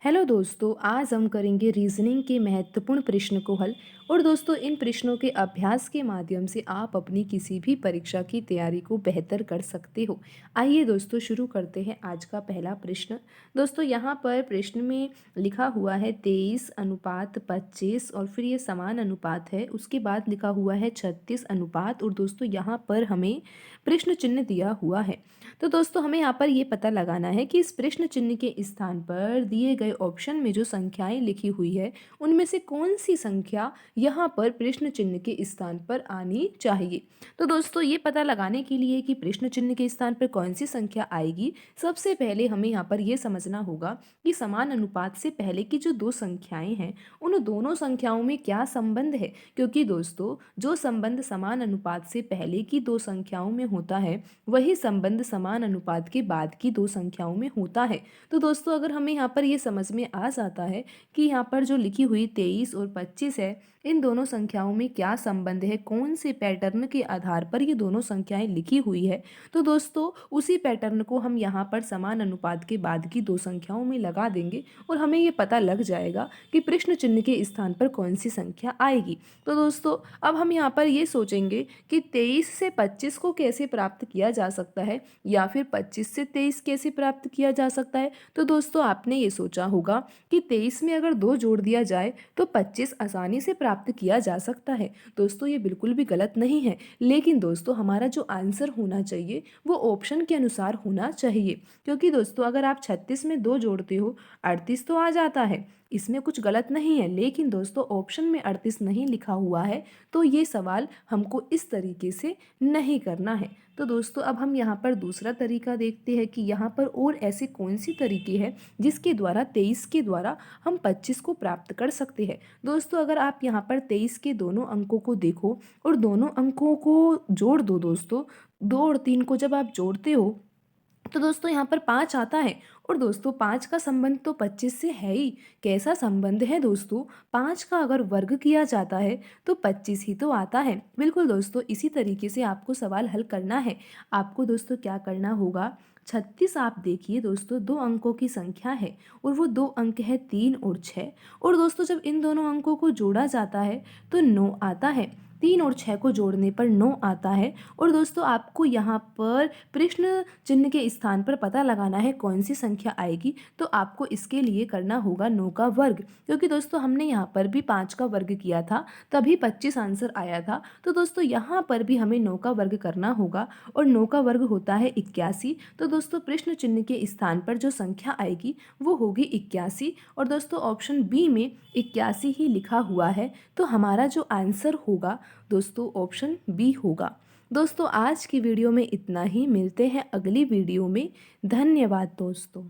Hello दोस्तों, आज हम करेंगे रीजनिंग के महत्वपूर्ण प्रश्न को हल। और दोस्तों, इन प्रश्नों के अभ्यास के माध्यम से आप अपनी किसी भी परीक्षा की तैयारी को बेहतर कर सकते हो। आइए दोस्तों, शुरू करते हैं आज का पहला प्रश्न। दोस्तों, यहाँ पर प्रश्न में लिखा हुआ है 23:25 और फिर ये समान अनुपात है। उसके बाद लिखा हुआ है 36 अनुपात और दोस्तों यहाँ पर हमें प्रश्न चिन्ह दिया हुआ है। तो दोस्तों, हमें यहाँ पर ये पता लगाना है कि इस प्रश्न चिन्ह के स्थान पर दिए गए ऑप्शन में जो संख्याएं लिखी हुई है उनमें से कौन सी संख्या यहाँ पर प्रश्न चिन्ह के स्थान पर आनी चाहिए। तो दोस्तों, ये पता लगाने के लिए कि प्रश्न चिन्ह के स्थान पर कौन सी संख्या आएगी, सबसे पहले हमें यहाँ पर ये समझना होगा कि समान अनुपात से पहले की जो दो संख्याएं हैं उन दोनों संख्याओं में क्या संबंध है। क्योंकि दोस्तों, जो संबंध समान अनुपात से पहले की दो संख्याओं में होता है वही संबंध समान अनुपात के बाद की दो संख्याओं में होता है। तो दोस्तों, अगर हमें यहाँ पर ये समझ में आ जाता है कि यहाँ पर जो लिखी हुई 23 और 25 है, इन दोनों संख्याओं में क्या संबंध है, कौन से पैटर्न के आधार पर ये दोनों संख्याएं लिखी हुई है, तो दोस्तों उसी पैटर्न को हम यहाँ पर समान अनुपात के बाद की दो संख्याओं में लगा देंगे और हमें ये पता लग जाएगा कि प्रश्न चिन्ह के स्थान पर कौन सी संख्या आएगी। तो दोस्तों, अब हम यहाँ पर ये सोचेंगे कि 23 से 25 को कैसे प्राप्त किया जा सकता है या फिर 25 से 23 कैसे प्राप्त किया जा सकता है। तो दोस्तों, आपने ये सोचा होगा कि 23 में अगर 2 जोड़ दिया जाए तो 25 आसानी से प्राप्त किया जा सकता है। दोस्तों, ये बिल्कुल भी गलत नहीं है, लेकिन दोस्तों हमारा जो आंसर होना चाहिए वो ऑप्शन के अनुसार होना चाहिए। क्योंकि दोस्तों, अगर आप 36 में 2 जोड़ते हो 38 तो आ जाता है, इसमें कुछ गलत नहीं है। लेकिन दोस्तों, ऑप्शन में 38 नहीं लिखा हुआ है, तो ये सवाल हमको इस तरीके से नहीं करना है। तो दोस्तों, अब हम यहाँ पर दूसरा तरीका देखते हैं कि यहाँ पर और ऐसे कौन सी तरीके हैं जिसके द्वारा 23 के द्वारा हम 25 को प्राप्त कर सकते हैं। दोस्तों, अगर आप यहाँ पर 23 के दोनों अंकों को देखो और दोनों अंकों को जोड़ दो दोस्तों, 2 और 3 को जब आप जोड़ते हो तो दोस्तों यहाँ पर 5 आता है। और दोस्तों, 5 का संबंध तो 25 से है ही। कैसा संबंध है दोस्तों, 5 का अगर वर्ग किया जाता है तो 25 ही तो आता है। बिल्कुल दोस्तों, इसी तरीके से आपको सवाल हल करना है। आपको दोस्तों क्या करना होगा, 36 आप देखिए दोस्तों 2 अंकों की संख्या है और वो 2 अंक है 3 और 6। और दोस्तों, जब इन दोनों अंकों को जोड़ा जाता है तो 9 आता है। 3 और 6 को जोड़ने पर 9 आता है। और दोस्तों, आपको यहाँ पर प्रश्न चिन्ह के स्थान पर पता लगाना है कौन सी संख्या आएगी। तो आपको इसके लिए करना होगा 9 का वर्ग, क्योंकि दोस्तों हमने यहाँ पर भी 5 का वर्ग किया था तभी 25 आंसर आया था। तो दोस्तों यहाँ पर भी हमें 9 का वर्ग करना होगा और 9 का वर्ग होता है 81। तो दोस्तों, प्रश्न चिन्ह के स्थान पर जो संख्या आएगी वो होगी 81। और दोस्तों, ऑप्शन बी में 81 ही लिखा हुआ है, तो हमारा जो आंसर होगा दोस्तों ऑप्शन बी होगा। दोस्तों, आज की वीडियो में इतना ही। मिलते हैं अगली वीडियो में। धन्यवाद दोस्तों।